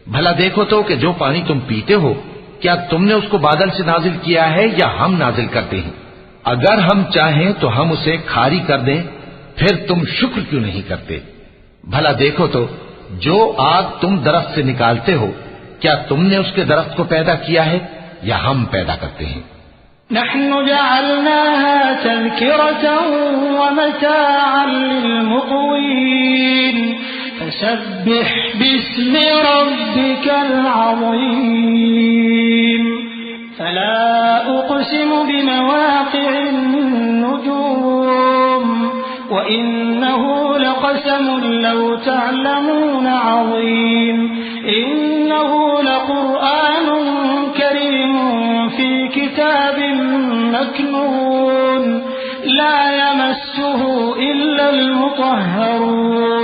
भला देखो तो कि जो पानी तुम पीते हो, क्या तुमने उसको बादल से नाजिल किया है या हम नाजिल करते हैं? अगर हम चाहें तो हम उसे खारी कर दें, फिर तुम शुक्र क्यों नहीं करते? भला देखो तो जो आग तुम दरख्त से निकालते हो, क्या तुमने उसके दरख्त को पैदा किया है या हम पैदा करते हैं? नहनु जअलनाहा तज़किरतन व मताअन लिलमुक़वीन फसब्बिह बिस्मि रब्बिकल अज़ीम फला उक़सिमु बिमवाक़िअन नुजूम व इन्नहु लक़समुन लौ तअलमून अज़ीम इन्नहु लक़ुरआनुन करीमुन फी किताबिन मकनून ला यमस्सुहु इल्लल मुतहहरून